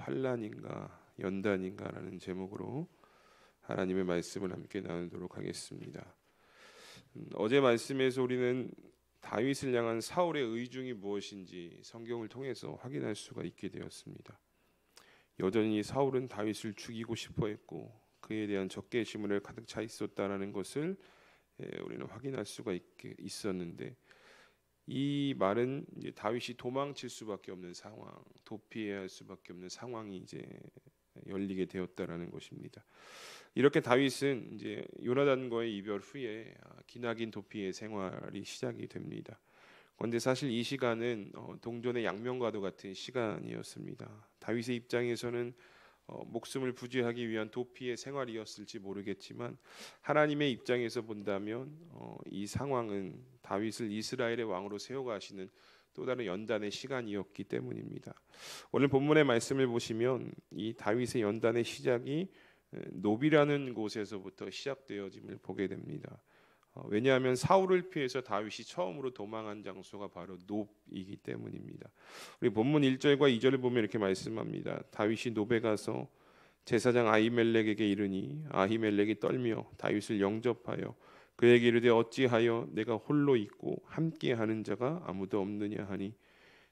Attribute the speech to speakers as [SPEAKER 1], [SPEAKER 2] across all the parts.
[SPEAKER 1] 환난인가 연단인가라는 제목으로 하나님의 말씀을 함께 나누도록 하겠습니다. 어제 말씀에서 우리는 다윗을 향한 사울의 의중이 무엇인지 성경을 통해서 확인할 수가 있게 되었습니다. 여전히 사울은 다윗을 죽이고 싶어 했고 그에 대한 적개심을 가득 차 있었다라는 것을 우리는 확인할 수가 있었는데, 이 말은 이제 다윗이 도망칠 수밖에 없는 상황, 도피해야 할 수밖에 없는 상황이 이제 열리게 되었다라는 것입니다. 이렇게 다윗은 이제 요나단과의 이별 후에 기나긴 도피의 생활이 시작이 됩니다. 그런데 사실 이 시간은 동전의 양면과도 같은 시간이었습니다. 다윗의 입장에서는 목숨을 부지하기 위한 도피의 생활이었을지 모르겠지만 하나님의 입장에서 본다면 이 상황은 다윗을 이스라엘의 왕으로 세워가시는 또 다른 연단의 시간이었기 때문입니다. 오늘 본문의 말씀을 보시면 이 다윗의 연단의 시작이 노비라는 곳에서부터 시작되어짐을 보게 됩니다. 왜냐하면 사울을 피해서 다윗이 처음으로 도망한 장소가 바로 노이기 때문입니다. 우리 본문 1절과 2절을 보면 이렇게 말씀합니다. 다윗이 노베 가서 제사장 아히멜렉에게 이르니 아히멜렉이 떨며 다윗을 영접하여 그에게 이르되 어찌하여 내가 홀로 있고 함께하는 자가 아무도 없느냐 하니,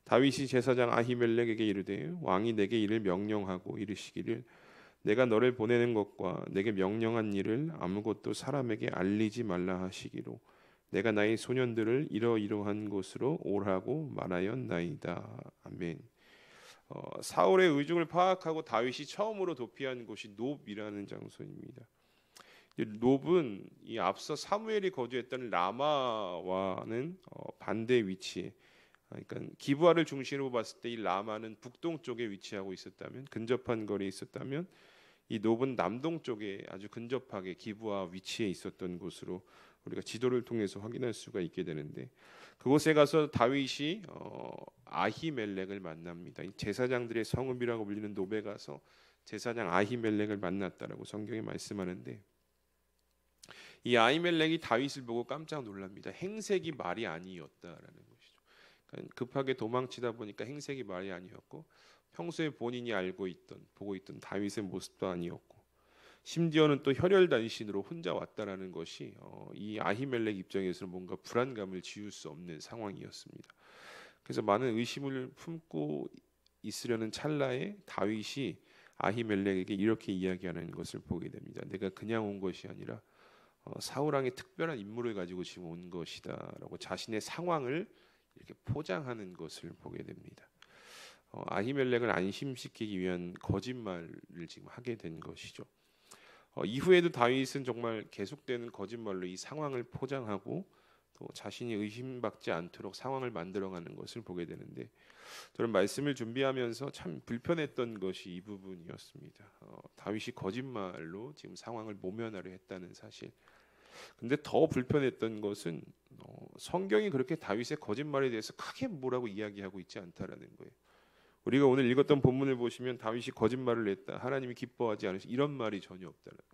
[SPEAKER 1] 다윗이 제사장 아히멜렉에게 이르되 왕이 내게 이를 명령하고 이르시기를 내가 너를 보내는 것과 내게 명령한 일을 아무것도 사람에게 알리지 말라 하시기로 내가 나의 소년들을 이러이러한 곳으로 오라고 말하였나이다. 아멘. 사울의 의중을 파악하고 다윗이 처음으로 도피한 곳이 놉이라는 장소입니다. 놉은 이 앞서 사무엘이 거주했던 라마와는 반대 위치에, 그러니까 기브아를 중심으로 봤을 때 이 라마는 북동쪽에 위치하고 있었다면, 근접한 거리에 있었다면 이 놉은 남동쪽에 아주 근접하게 기브아 위치에 있었던 곳으로 우리가 지도를 통해서 확인할 수가 있게 되는데, 그곳에 가서 다윗이 아히멜렉을 만납니다. 이 제사장들의 성읍이라고 불리는 놉에 가서 제사장 아히멜렉을 만났다라고 성경이 말씀하는데, 이 아히멜렉이 다윗을 보고 깜짝 놀랍니다. 행색이 말이 아니었다라는 것이죠. 그러니까 급하게 도망치다 보니까 행색이 말이 아니었고, 평소에 본인이 보고 있던 다윗의 모습도 아니었고, 심지어는 또 혈혈단신으로 혼자 왔다라는 것이 이 아히멜렉 입장에서는 뭔가 불안감을 지울 수 없는 상황이었습니다. 그래서 많은 의심을 품고 있으려는 찰나에 다윗이 아히멜렉에게 이렇게 이야기하는 것을 보게 됩니다. 내가 그냥 온 것이 아니라 사울 왕의 특별한 임무를 가지고 지금 온 것이다라고 자신의 상황을 이렇게 포장하는 것을 보게 됩니다. 아히멜렉을 안심시키기 위한 거짓말을 지금 하게 된 것이죠. 이후에도 다윗은 정말 계속되는 거짓말로 이 상황을 포장하고 또 자신이 의심받지 않도록 상황을 만들어가는 것을 보게 되는데, 저는 말씀을 준비하면서 참 불편했던 것이 이 부분이었습니다. 다윗이 거짓말로 지금 상황을 모면하려 했다는 사실. 근데 더 불편했던 것은 성경이 그렇게 다윗의 거짓말에 대해서 크게 뭐라고 이야기하고 있지 않다라는 거예요. 우리가 오늘 읽었던 본문을 보시면 다윗이 거짓말을 했다, 하나님이 기뻐하지 않으시, 이런 말이 전혀 없다는 거예요.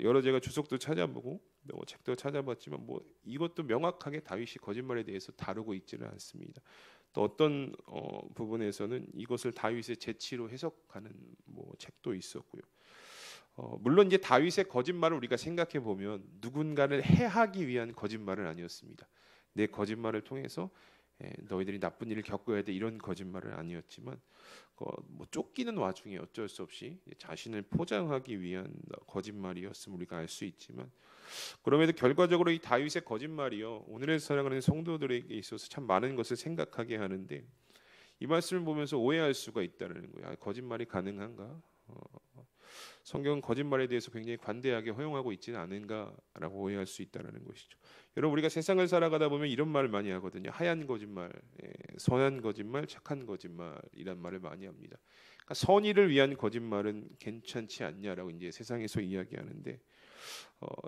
[SPEAKER 1] 여러 제가 주석도 찾아보고 책도 찾아봤지만 이것도 명확하게 다윗이 거짓말에 대해서 다루고 있지는 않습니다. 또 어떤 부분에서는 이것을 다윗의 재치로 해석하는 책도 있었고요. 물론 이제 다윗의 거짓말을 우리가 생각해 보면 누군가를 해하기 위한 거짓말은 아니었습니다. 내 거짓말을 통해서 너희들이 나쁜 일을 겪어야 돼, 이런 거짓말은 아니었지만 쫓기는 와중에 어쩔 수 없이 자신을 포장하기 위한 거짓말이었음을 우리가 알 수 있지만, 그럼에도 결과적으로 이 다윗의 거짓말이요 오늘의 살아가는 성도들에게 있어서 참 많은 것을 생각하게 하는데, 이 말씀을 보면서 오해할 수가 있다는 거예요. 거짓말이 가능한가? 성경은 거짓말에 대해서 굉장히 관대하게 허용하고 있지는 않은가라고 오해할 수 있다는 것이죠. 여러분, 우리가 세상을 살아가다 보면 이런 말을 많이 하거든요. 하얀 거짓말, 선한 거짓말, 착한 거짓말이란 말을 많이 합니다. 그러니까 선의를 위한 거짓말은 괜찮지 않냐라고 이제 세상에서 이야기하는데,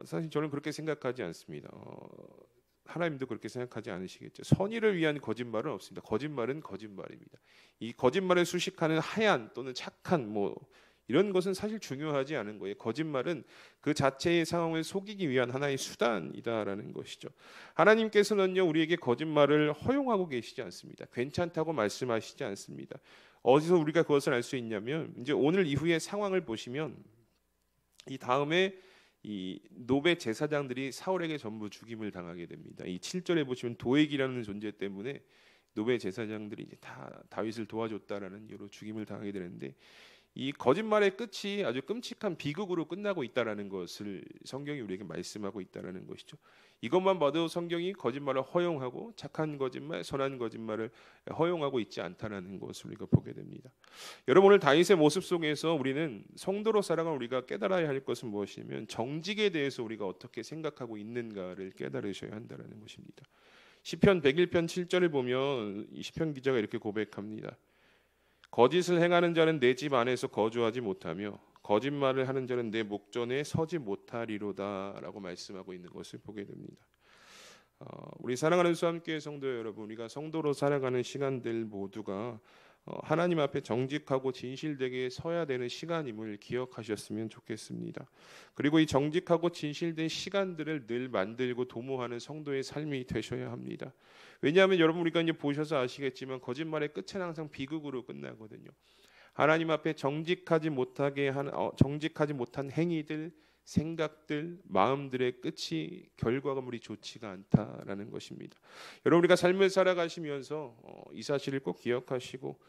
[SPEAKER 1] 사실 저는 그렇게 생각하지 않습니다. 하나님도 그렇게 생각하지 않으시겠죠. 선의를 위한 거짓말은 없습니다. 거짓말은 거짓말입니다. 이 거짓말을 수식하는 하얀 또는 착한 이런 것은 사실 중요하지 않은 거예요. 거짓말은 그 자체의 상황을 속이기 위한 하나의 수단이다라는 것이죠. 하나님께서는요 우리에게 거짓말을 허용하고 계시지 않습니다. 괜찮다고 말씀하시지 않습니다. 어디서 우리가 그것을 알 수 있냐면 이제 오늘 이후의 상황을 보시면 이 다음에 이 노베 제사장들이 사울에게 전부 죽임을 당하게 됩니다. 이 7절에 보시면 도액이라는 존재 때문에 노베 제사장들이 이제 다 다윗을 도와줬다라는 이유로 죽임을 당하게 되는데 이 거짓말의 끝이 아주 끔찍한 비극으로 끝나고 있다라는 것을 성경이 우리에게 말씀하고 있다라는 것이죠. 이것만 봐도 성경이 거짓말을 허용하고 착한 거짓말, 선한 거짓말을 허용하고 있지 않다라는 것을 우리가 보게 됩니다. 여러분 오늘 다윗의 모습 속에서 우리는 성도로 살아가는 우리가 깨달아야 할 것은 무엇이냐면 정직에 대해서 우리가 어떻게 생각하고 있는가를 깨달으셔야 한다는 것입니다. 시편 101편 7절을 보면 이 시편 기자가 이렇게 고백합니다. 거짓을 행하는 자는 내 집 안에서 거주하지 못하며 거짓말을 하는 자는 내 목전에 서지 못하리로다라고 말씀하고 있는 것을 보게 됩니다. 우리 사랑하는 수함교회 성도 여러분, 우리가 성도로 살아가는 시간들 모두가 하나님 앞에 정직하고 진실되게 서야 되는 시간임을 기억하셨으면 좋겠습니다. 그리고 이 정직하고 진실된 시간들을 늘 만들고 도모하는 성도의 삶이 되셔야 합니다. 왜냐하면 여러분 우리가 이제 보셔서 아시겠지만 거짓말의 끝은 항상 비극으로 끝나거든요. 하나님 앞에 정직하지 못한 행위들, 생각들, 마음들의 끝이 결과물이 좋지가 않다라는 것입니다. 여러분 우리가 삶을 살아가시면서 이 사실을 꼭 기억하시고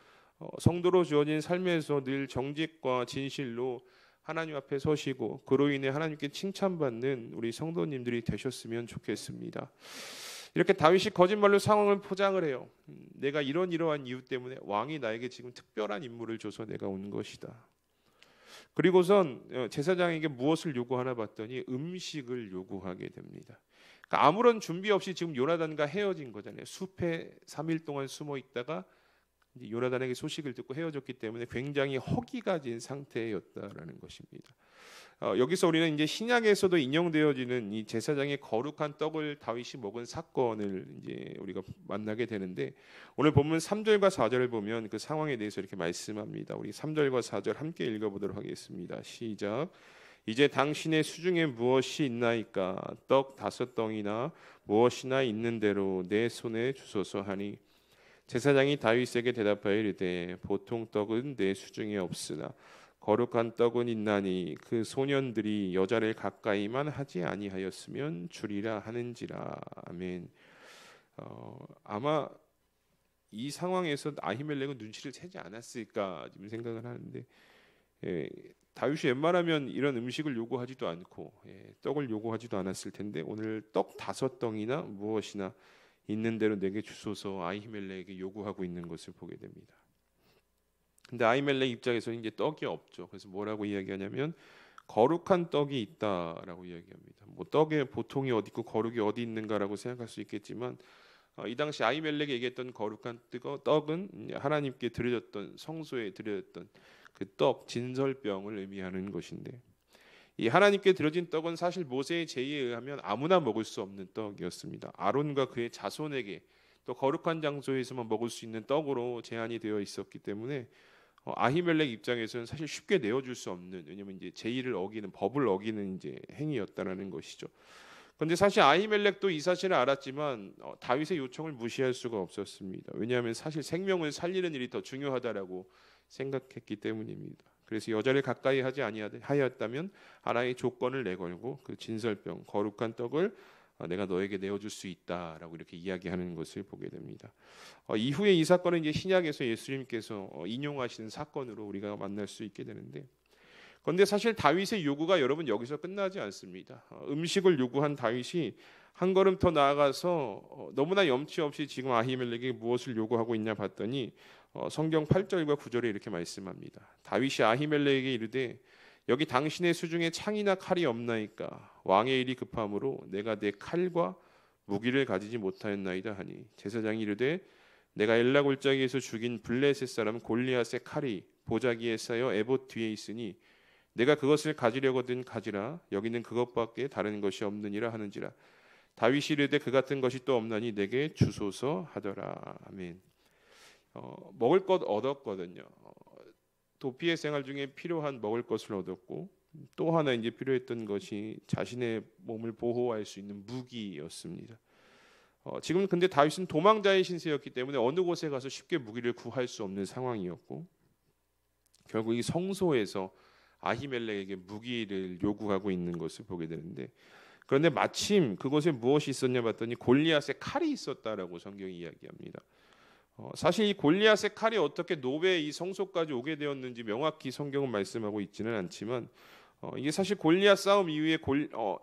[SPEAKER 1] 성도로 주어진 삶에서 늘 정직과 진실로 하나님 앞에 서시고 그로 인해 하나님께 칭찬받는 우리 성도님들이 되셨으면 좋겠습니다. 이렇게 다윗이 거짓말로 상황을 포장을 해요. 내가 이러한 이유 때문에 왕이 나에게 지금 특별한 임무를 줘서 내가 온 것이다. 그리고선 제사장에게 무엇을 요구하나 봤더니 음식을 요구하게 됩니다. 그러니까 아무런 준비 없이 지금 요나단과 헤어진 거잖아요. 숲에 3일 동안 숨어 있다가 이제 요나단에게 소식을 듣고 헤어졌기 때문에 굉장히 허기가 진 상태였다라는 것입니다. 여기서 우리는 이제 신약에서도 인용되어지는 이 제사장의 거룩한 떡을 다윗이 먹은 사건을 이제 우리가 만나게 되는데 오늘 본문 3절과 4절을 보면 그 상황에 대해서 이렇게 말씀합니다. 우리 3절과 4절 함께 읽어보도록 하겠습니다. 시작. 이제 당신의 수중에 무엇이 있나이까? 떡 5덩이나 무엇이나 있는 대로 내 손에 주소서 하니 제사장이 다윗에게 대답하여 이르되 보통 떡은 내 수중에 없으나 거룩한 떡은 있나니 그 소년들이 여자를 가까이만 하지 아니하였으면 주리라 하는지라. 아멘. 아마 이 상황에서 아히멜렉은 눈치를 채지 않았을까 지금 생각을 하는데 다윗이 웬만하면 이런 음식을 요구하지도 않고 떡을 요구하지도 않았을 텐데 오늘 떡 5덩이나 무엇이나 있는 대로 내게 주소서 아히멜렉에게 요구하고 있는 것을 보게 됩니다. 근데 아히멜렉 입장에서는 이제 떡이 없죠. 그래서 뭐라고 이야기하냐면 거룩한 떡이 있다라고 이야기합니다. 뭐 떡의 보통이 어디 있고 거룩이 어디 있는가라고 생각할 수 있겠지만 이 당시 아히멜렉이 얘기했던 거룩한 떡은 하나님께 드려졌던 성소에 드려졌던 그 떡 진설병을 의미하는 것인데 이 하나님께 드려진 떡은 사실 모세의 제의에 의하면 아무나 먹을 수 없는 떡이었습니다. 아론과 그의 자손에게 또 거룩한 장소에서만 먹을 수 있는 떡으로 제한이 되어 있었기 때문에 아히멜렉 입장에서는 사실 쉽게 내어줄 수 없는 왜냐하면 이제 제의를 어기는 법을 어기는 이제 행위였다라는 것이죠. 그런데 사실 아히멜렉도 이 사실을 알았지만 다윗의 요청을 무시할 수가 없었습니다. 왜냐하면 사실 생명을 살리는 일이 더 중요하다라고 생각했기 때문입니다. 그래서 여자를 가까이 하지 아니하였다면 하나의 조건을 내걸고 그 진설병 거룩한 떡을 내가 너에게 내어줄 수 있다라고 이렇게 이야기하는 것을 보게 됩니다. 이후에 이 사건은 이제 신약에서 예수님께서 인용하시는 사건으로 우리가 만날 수 있게 되는데, 그런데 사실 다윗의 요구가 여러분 여기서 끝나지 않습니다. 음식을 요구한 다윗이 한 걸음 더 나아가서 너무나 염치 없이 지금 아히멜렉에게 무엇을 요구하고 있냐 봤더니 성경 8절과 9절에 이렇게 말씀합니다. 다윗이 아히멜렉에게 이르되 여기 당신의 수중에 창이나 칼이 없나이까? 왕의 일이 급함으로 내가 내 칼과 무기를 가지지 못하였나이다 하니 제사장이 이르되 내가 엘라 골짜기에서 죽인 블레셋 사람 골리앗의 칼이 보자기에 쌓여 에봇 뒤에 있으니 내가 그것을 가지려거든 가지라. 여기는 그것밖에 다른 것이 없느니라 하는지라. 다윗이 이르되 그 같은 것이 또 없나니 내게 주소서 하더라. 아멘. 먹을 것 얻었거든요. 도피의 생활 중에 필요한 먹을 것을 얻었고 또 하나 이제 필요했던 것이 자신의 몸을 보호할 수 있는 무기였습니다. 지금 근데 다윗은 도망자의 신세였기 때문에 어느 곳에 가서 쉽게 무기를 구할 수 없는 상황이었고 결국 이 성소에서 아히멜렉에게 무기를 요구하고 있는 것을 보게 되는데 그런데 마침 그곳에 무엇이 있었냐 봤더니 골리앗의 칼이 있었다라고 성경이 이야기합니다. 사실 이 골리앗의 칼이 어떻게 노베의 이 성소까지 오게 되었는지 명확히 성경은 말씀하고 있지는 않지만 이게 사실 골리앗 싸움 이후에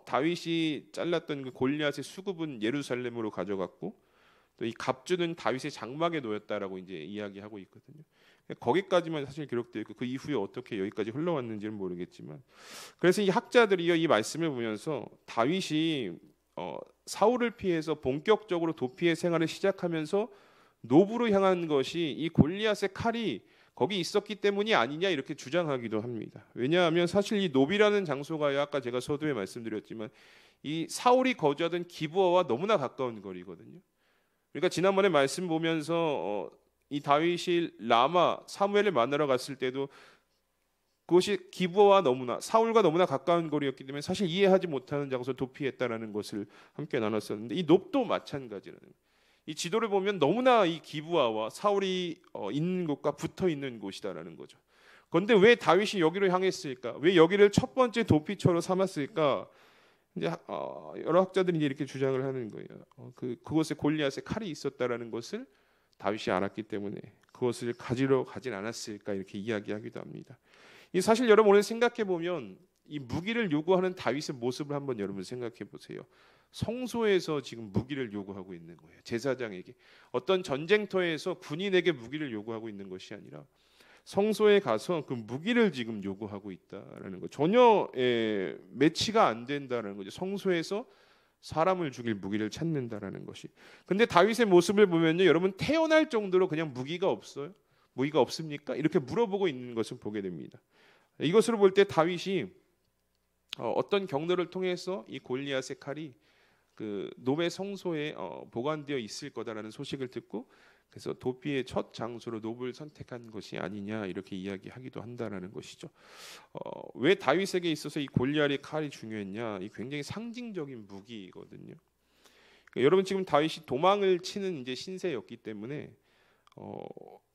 [SPEAKER 1] 다윗이 잘랐던 그 골리앗의 수급은 예루살렘으로 가져갔고 또 이 갑주는 다윗의 장막에 놓였다라고 이제 이야기하고 있거든요. 거기까지만 사실 기록되어 있고 그 이후에 어떻게 여기까지 흘러왔는지는 모르겠지만 그래서 이 학자들이 이 말씀을 보면서 다윗이 사울을 피해서 본격적으로 도피의 생활을 시작하면서 노브로 향한 것이 이 골리앗의 칼이 거기 있었기 때문이 아니냐 이렇게 주장하기도 합니다. 왜냐하면 사실 이 노비라는 장소가 아까 제가 서두에 말씀드렸지만 이 사울이 거주하던 기브아와 너무나 가까운 거리거든요. 그러니까 지난번에 말씀 보면서 이 다윗이 라마 사무엘을 만나러 갔을 때도 그것이 기브아와 너무나 사울과 너무나 가까운 거리였기 때문에 사실 이해하지 못하는 장소 도피했다라는 것을 함께 나눴었는데 이 놉도 마찬가지라는 거예요. 이 지도를 보면 너무나 이 기브아와 사울이 있는 곳과 붙어 있는 곳이다라는 거죠. 그런데 왜 다윗이 여기로 향했을까? 왜 여기를 첫 번째 도피처로 삼았을까? 이제 여러 학자들이 이렇게 주장을 하는 거예요. 그곳에 골리앗의 칼이 있었다라는 것을 다윗이 알았기 때문에 그것을 가지러 가진 않았을까 이렇게 이야기하기도 합니다. 이 사실 여러분 오늘 생각해 보면 이 무기를 요구하는 다윗의 모습을 한번 여러분 생각해 보세요. 성소에서 지금 무기를 요구하고 있는 거예요. 제사장에게 어떤 전쟁터에서 군인에게 무기를 요구하고 있는 것이 아니라 성소에 가서 그 무기를 지금 요구하고 있다라는 거. 전혀 매치가 안 된다는 거죠. 성소에서 사람을 죽일 무기를 찾는다라는 것이. 근데 다윗의 모습을 보면요, 여러분 태어날 정도로 그냥 무기가 없어요. 무기가 없습니까? 이렇게 물어보고 있는 것을 보게 됩니다. 이것으로 볼 때 다윗이 어떤 경로를 통해서 이 골리앗의 칼이 그 노베 성소에 보관되어 있을 거다라는 소식을 듣고 그래서 도피의 첫 장소로 노브를 선택한 것이 아니냐 이렇게 이야기하기도 한다라는 것이죠. 왜 다윗에게 있어서 이 골리앗의 칼이 중요했냐? 이 굉장히 상징적인 무기거든요. 그러니까 여러분 지금 다윗이 도망을 치는 이제 신세였기 때문에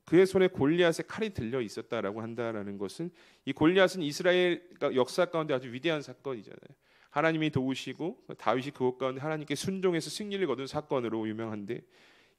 [SPEAKER 1] 그의 손에 골리앗의 칼이 들려 있었다라고 한다라는 것은 이 골리앗은 이스라엘 역사 가운데 아주 위대한 사건이잖아요. 하나님이 도우시고 다윗이 그것 가운데 하나님께 순종해서 승리를 거둔 사건으로 유명한데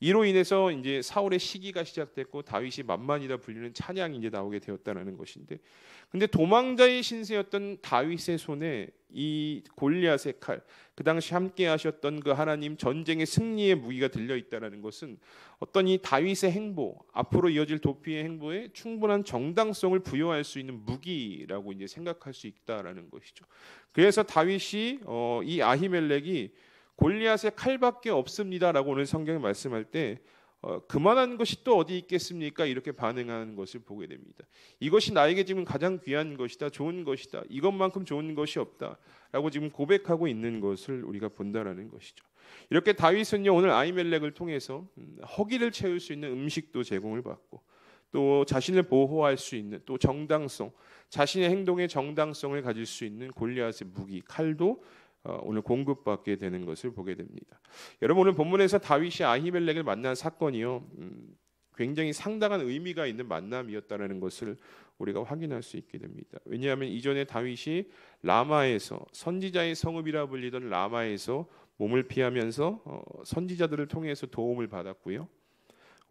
[SPEAKER 1] 이로 인해서 이제 사울의 시기가 시작됐고 다윗이 만만이다 불리는 찬양이 이제 나오게 되었다라는 것인데, 근데 도망자의 신세였던 다윗의 손에 이 골리앗의 칼, 그 당시 함께하셨던 그 하나님 전쟁의 승리의 무기가 들려 있다라는 것은 어떤 이 다윗의 행보, 앞으로 이어질 도피의 행보에 충분한 정당성을 부여할 수 있는 무기라고 이제 생각할 수 있다라는 것이죠. 그래서 다윗이 이 아히멜렉이 골리앗의 칼밖에 없습니다라고 오늘 성경에 말씀할 때 그만한 것이 또 어디 있겠습니까? 이렇게 반응하는 것을 보게 됩니다. 이것이 나에게 지금 가장 귀한 것이다, 좋은 것이다, 이것만큼 좋은 것이 없다라고 지금 고백하고 있는 것을 우리가 본다라는 것이죠. 이렇게 다윗은요 오늘 아히멜렉을 통해서 허기를 채울 수 있는 음식도 제공을 받고 또 자신을 보호할 수 있는 또 정당성, 자신의 행동의 정당성을 가질 수 있는 골리앗의 무기 칼도 오늘 공급받게 되는 것을 보게 됩니다. 여러분 오늘 본문에서 다윗이 아히멜렉을 만난 사건이요 굉장히 상당한 의미가 있는 만남이었다는 것을 우리가 확인할 수 있게 됩니다. 왜냐하면 이전에 다윗이 라마에서 선지자의 성읍이라 불리던 라마에서 몸을 피하면서 선지자들을 통해서 도움을 받았고요.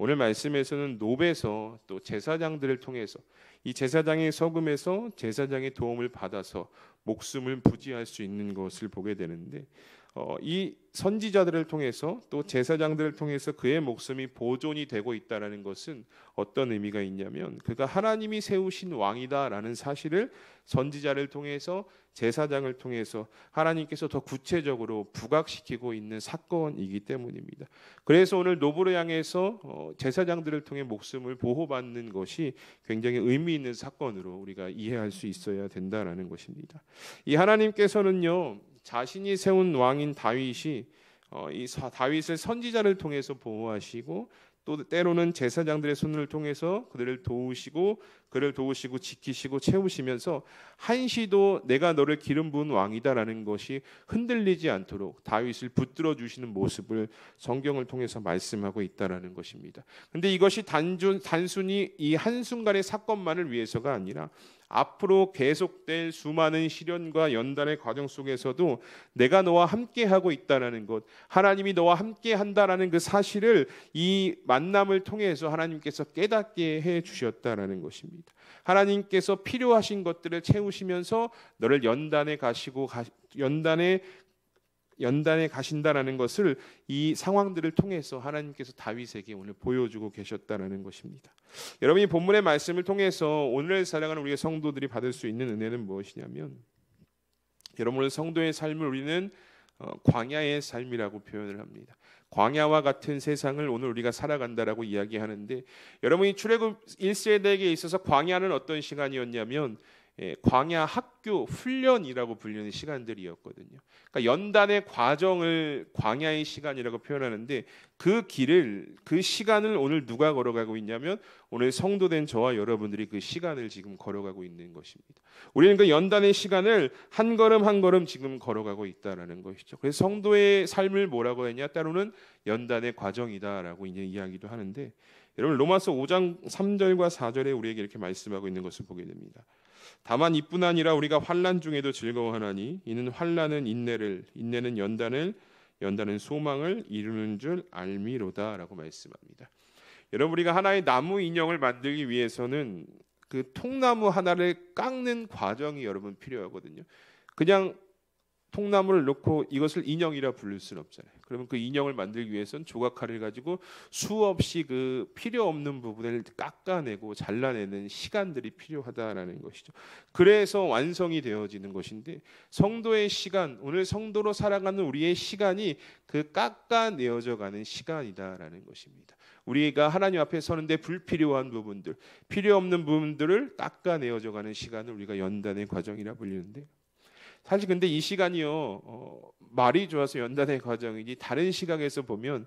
[SPEAKER 1] 오늘 말씀에서는 노베에서 또 제사장들을 통해서 이 제사장의 서금에서 제사장의 도움을 받아서 목숨을 부지할 수 있는 것을 보게 되는데 이 선지자들을 통해서 또 제사장들을 통해서 그의 목숨이 보존이 되고 있다는 것은 어떤 의미가 있냐면 그가 하나님이 세우신 왕이다라는 사실을 선지자를 통해서 제사장을 통해서 하나님께서 더 구체적으로 부각시키고 있는 사건이기 때문입니다. 그래서 오늘 노브를 향해서 제사장들을 통해 목숨을 보호받는 것이 굉장히 의미 있는 사건으로 우리가 이해할 수 있어야 된다라는 것입니다. 이 하나님께서는요 자신이 세운 왕인 다윗이 이 다윗을 선지자를 통해서 보호하시고 또 때로는 제사장들의 손을 통해서 그들을 도우시고 그를 도우시고 지키시고 채우시면서 한시도 내가 너를 기름 부은 왕이다라는 것이 흔들리지 않도록 다윗을 붙들어 주시는 모습을 성경을 통해서 말씀하고 있다라는 것입니다. 근데 이것이 단순히 이 한순간의 사건만을 위해서가 아니라 앞으로 계속될 수많은 시련과 연단의 과정 속에서도 내가 너와 함께하고 있다라는 것, 하나님이 너와 함께한다라는 그 사실을 이 만남을 통해서 하나님께서 깨닫게 해 주셨다라는 것입니다. 하나님께서 필요하신 것들을 채우시면서 너를 연단에 가신다라는 것을 이 상황들을 통해서 하나님께서 다윗에게 오늘 보여주고 계셨다라는 것입니다. 여러분이 본문의 말씀을 통해서 오늘을 살아가는 우리의 성도들이 받을 수 있는 은혜는 무엇이냐면, 여러분 오늘 성도의 삶을 우리는 광야의 삶이라고 표현을 합니다. 광야와 같은 세상을 오늘 우리가 살아간다라고 이야기하는데, 여러분이 출애굽 1세대에게 있어서 광야는 어떤 시간이었냐면 광야 학교 훈련이라고 불리는 시간들이었거든요. 그러니까 연단의 과정을 광야의 시간이라고 표현하는데, 그 시간을 오늘 누가 걸어가고 있냐면 오늘 성도된 저와 여러분들이 그 시간을 지금 걸어가고 있는 것입니다. 우리는 그 연단의 시간을 한 걸음 한 걸음 지금 걸어가고 있다라는 것이죠. 그래서 성도의 삶을 뭐라고 했냐? 때로는 연단의 과정이다라고 이제 이야기도 하는데, 여러분 로마서 5장 3절과 4절에 우리에게 이렇게 말씀하고 있는 것을 보게 됩니다. 다만 이뿐 아니라 우리가 환난 중에도 즐거워하나니 이는 환난은 인내를, 인내는 연단을, 연단은 소망을 이루는 줄 알미로다라고 말씀합니다. 여러분 우리가 하나의 나무 인형을 만들기 위해서는 그 통나무 하나를 깎는 과정이 여러분 필요하거든요. 그냥 통나무를 놓고 이것을 인형이라 부를 수는 없잖아요. 그러면 그 인형을 만들기 위해서는 조각칼을 가지고 수없이 그 필요 없는 부분을 깎아내고 잘라내는 시간들이 필요하다라는 것이죠. 그래서 완성이 되어지는 것인데, 성도의 시간, 오늘 성도로 살아가는 우리의 시간이 그 깎아내어져 가는 시간이다라는 것입니다. 우리가 하나님 앞에 서는데 불필요한 부분들, 필요 없는 부분들을 깎아내어져 가는 시간을 우리가 연단의 과정이라 불리는데, 사실 근데 이 시간이요 말이 좋아서 연단의 과정이지 다른 시각에서 보면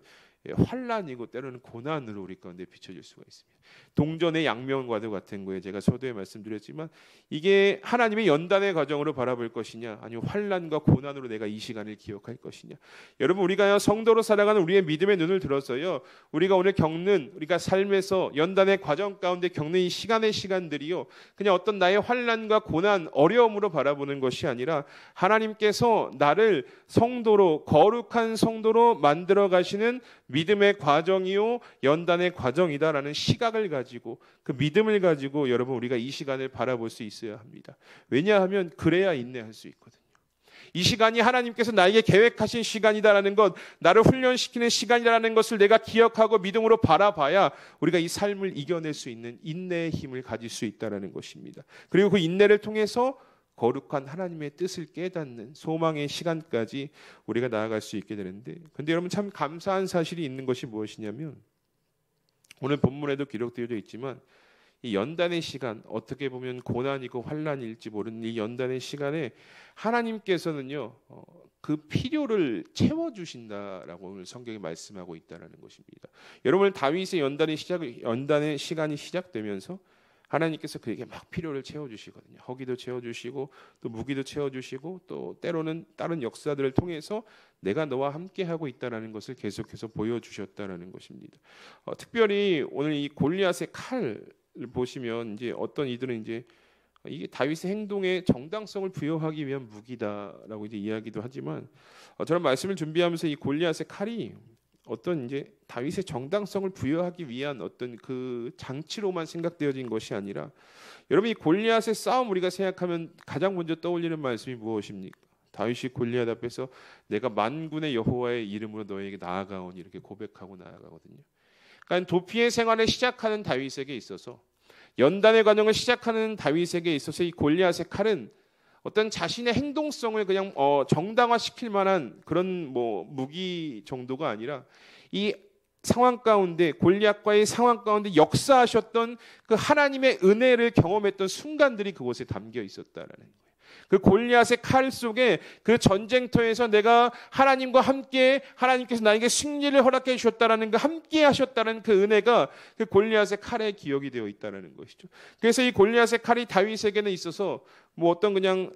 [SPEAKER 1] 환난이고 때로는 고난으로 우리 가운데 비춰질 수가 있습니다. 동전의 양면과도 같은 거에 제가 서두에 말씀드렸지만, 이게 하나님의 연단의 과정으로 바라볼 것이냐, 아니면 환난과 고난으로 내가 이 시간을 기억할 것이냐. 여러분 우리가 성도로 살아가는 우리의 믿음의 눈을 들어서요, 우리가 오늘 겪는, 우리가 삶에서 연단의 과정 가운데 겪는 이 시간들이요, 그냥 어떤 나의 환난과 고난, 어려움으로 바라보는 것이 아니라 하나님께서 나를 성도로, 거룩한 성도로 만들어 가시는 믿음의 과정이요 연단의 과정이다라는 시각을 가지고, 그 믿음을 가지고 여러분 우리가 이 시간을 바라볼 수 있어야 합니다. 왜냐하면 그래야 인내할 수 있거든요. 이 시간이 하나님께서 나에게 계획하신 시간이다라는 것, 나를 훈련시키는 시간이라는 것을 내가 기억하고 믿음으로 바라봐야 우리가 이 삶을 이겨낼 수 있는 인내의 힘을 가질 수 있다라는 것입니다. 그리고 그 인내를 통해서 거룩한 하나님의 뜻을 깨닫는 소망의 시간까지 우리가 나아갈 수 있게 되는데, 근데 여러분 참 감사한 사실이 있는 것이 무엇이냐면, 오늘 본문에도 기록되어 있지만 이 연단의 시간, 어떻게 보면 고난이고 환난일지 모르는 이 연단의 시간에 하나님께서는요 그 필요를 채워주신다라고 오늘 성경이 말씀하고 있다라는 것입니다. 여러분 다윗의 연단의 시간이 시작되면서 하나님께서 그에게 막 필요를 채워주시거든요. 허기도 채워주시고 또 무기도 채워주시고 또 때로는 다른 역사들을 통해서 내가 너와 함께하고 있다는 것을 계속해서 보여주셨다는 것입니다. 특별히 오늘 이 골리앗의 칼을 보시면 이제 어떤 이들은 이제 이게 다윗의 행동에 정당성을 부여하기 위한 무기다라고 이제 이야기도 하지만, 저는 말씀을 준비하면서 이 골리앗의 칼이 어떤 이제 다윗의 정당성을 부여하기 위한 어떤 그 장치로만 생각되어진 것이 아니라, 여러분 이 골리앗의 싸움 우리가 생각하면 가장 먼저 떠올리는 말씀이 무엇입니까? 다윗이 골리앗 앞에서 내가 만군의 여호와의 이름으로 너에게 나아가오니 이렇게 고백하고 나아가거든요. 그러니까 도피의 생활을 시작하는 다윗에게 있어서, 연단의 과정을 시작하는 다윗에게 있어서 이 골리앗의 칼은 어떤 자신의 행동성을 그냥 정당화시킬 만한 그런 무기 정도가 아니라, 이 상황 가운데, 골리앗과의 상황 가운데 역사하셨던 그 하나님의 은혜를 경험했던 순간들이 그곳에 담겨 있었다라는 거예요. 그 골리앗의 칼 속에 그 전쟁터에서 내가 하나님과 함께 하나님께서 나에게 승리를 허락해 주셨다라는 그 함께 하셨다는 그 은혜가 그 골리앗의 칼에 기억이 되어 있다는 것이죠. 그래서 이 골리앗의 칼이 다윗에게는 있어서 뭐 어떤 그냥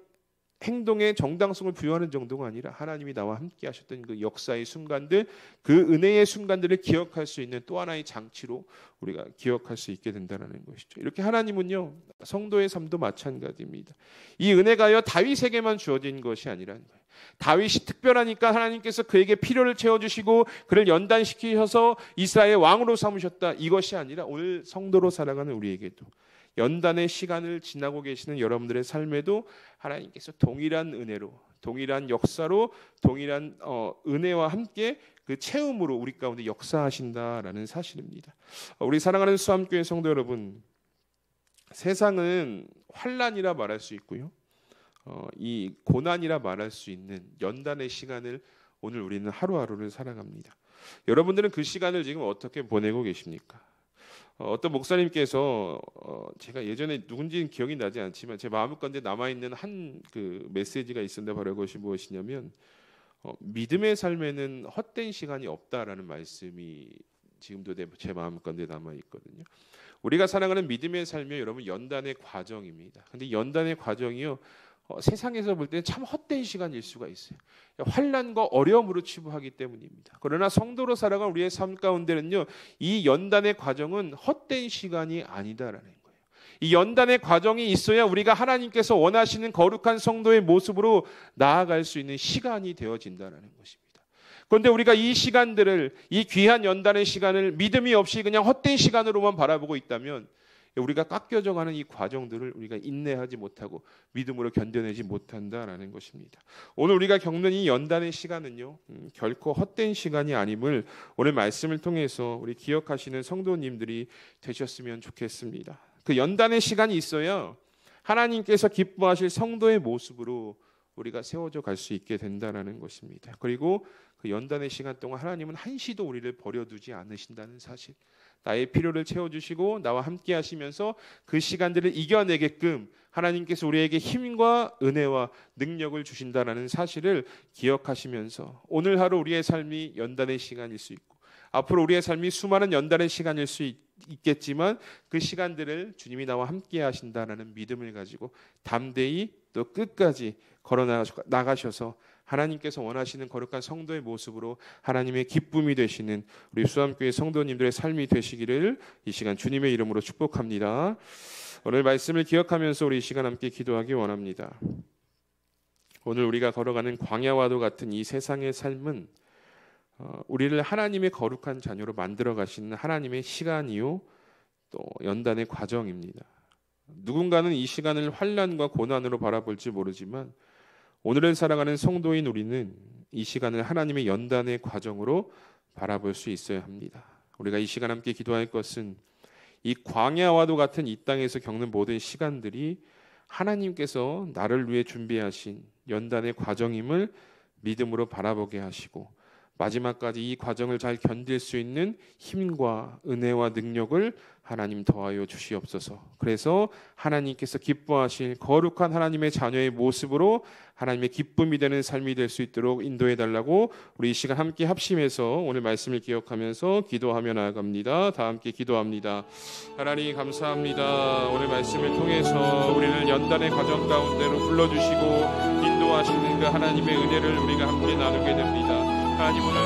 [SPEAKER 1] 행동의 정당성을 부여하는 정도가 아니라 하나님이 나와 함께 하셨던 그 역사의 순간들, 그 은혜의 순간들을 기억할 수 있는 또 하나의 장치로 우리가 기억할 수 있게 된다는 것이죠. 이렇게 하나님은요, 성도의 삶도 마찬가지입니다. 이 은혜가요 다윗에게만 주어진 것이 아니라는 거예요. 다윗이 특별하니까 하나님께서 그에게 필요를 채워주시고 그를 연단시키셔서 이스라엘의 왕으로 삼으셨다, 이것이 아니라 오늘 성도로 살아가는 우리에게도, 연단의 시간을 지나고 계시는 여러분들의 삶에도 하나님께서 동일한 은혜로, 동일한 역사로, 동일한 은혜와 함께 그 체험으로 우리 가운데 역사하신다라는 사실입니다. 우리 사랑하는 수암교회 성도 여러분, 세상은 환난이라 말할 수 있고요, 이 고난이라 말할 수 있는 연단의 시간을 오늘 우리는 하루하루를 살아갑니다. 여러분들은 그 시간을 지금 어떻게 보내고 계십니까? 어떤 목사님께서 제가 예전에 누군지는 기억이 나지 않지만 제 마음 가운데 남아있는 한 그 메시지가 있었는데 바로 그것이 무엇이냐면 믿음의 삶에는 헛된 시간이 없다라는 말씀이 지금도 제 마음 가운데 남아있거든요. 우리가 살아가는 믿음의 삶이 여러분 연단의 과정입니다. 근데 연단의 과정이요, 세상에서 볼 때는 참 헛된 시간일 수가 있어요. 환난과 어려움으로 치부하기 때문입니다. 그러나 성도로 살아간 우리의 삶 가운데는요, 이 연단의 과정은 헛된 시간이 아니다라는 거예요. 이 연단의 과정이 있어야 우리가 하나님께서 원하시는 거룩한 성도의 모습으로 나아갈 수 있는 시간이 되어진다는 것입니다. 그런데 우리가 이 시간들을, 이 귀한 연단의 시간을 믿음이 없이 그냥 헛된 시간으로만 바라보고 있다면 우리가 깎여져가는 이 과정들을 우리가 인내하지 못하고 믿음으로 견뎌내지 못한다라는 것입니다. 오늘 우리가 겪는 이 연단의 시간은요, 결코 헛된 시간이 아님을 오늘 말씀을 통해서 우리 기억하시는 성도님들이 되셨으면 좋겠습니다. 그 연단의 시간이 있어야 하나님께서 기뻐하실 성도의 모습으로 우리가 세워져 갈 수 있게 된다는 것입니다. 그리고 그 연단의 시간 동안 하나님은 한시도 우리를 버려두지 않으신다는 사실, 나의 필요를 채워주시고 나와 함께 하시면서 그 시간들을 이겨내게끔 하나님께서 우리에게 힘과 은혜와 능력을 주신다는 사실을 기억하시면서 오늘 하루 우리의 삶이 연단의 시간일 수 있고 앞으로 우리의 삶이 수많은 연단의 시간일 수 있겠지만 그 시간들을 주님이 나와 함께 하신다는 믿음을 가지고 담대히 또 끝까지 걸어나가셔서 하나님께서 원하시는 거룩한 성도의 모습으로 하나님의 기쁨이 되시는 우리 수암교회 성도님들의 삶이 되시기를 이 시간 주님의 이름으로 축복합니다. 오늘 말씀을 기억하면서 우리 이 시간 함께 기도하기 원합니다. 오늘 우리가 걸어가는 광야와도 같은 이 세상의 삶은 우리를 하나님의 거룩한 자녀로 만들어 가시는 하나님의 시간이요 또 연단의 과정입니다. 누군가는 이 시간을 환난과 고난으로 바라볼지 모르지만 오늘을 살아가는 성도인 우리는 이 시간을 하나님의 연단의 과정으로 바라볼 수 있어야 합니다. 우리가 이 시간 함께 기도할 것은 이 광야와도 같은 이 땅에서 겪는 모든 시간들이 하나님께서 나를 위해 준비하신 연단의 과정임을 믿음으로 바라보게 하시고 마지막까지 이 과정을 잘 견딜 수 있는 힘과 은혜와 능력을 하나님 더하여 주시옵소서. 그래서 하나님께서 기뻐하실 거룩한 하나님의 자녀의 모습으로 하나님의 기쁨이 되는 삶이 될 수 있도록 인도해 달라고 우리 이 시간 함께 합심해서 오늘 말씀을 기억하면서 기도하며 나아갑니다. 다 함께 기도합니다. 하나님 감사합니다. 오늘 말씀을 통해서 우리를 연단의 과정 가운데로 불러주시고 인도하시는 그 하나님의 은혜를 우리가 함께 나누게 됩니다. 하나님 오늘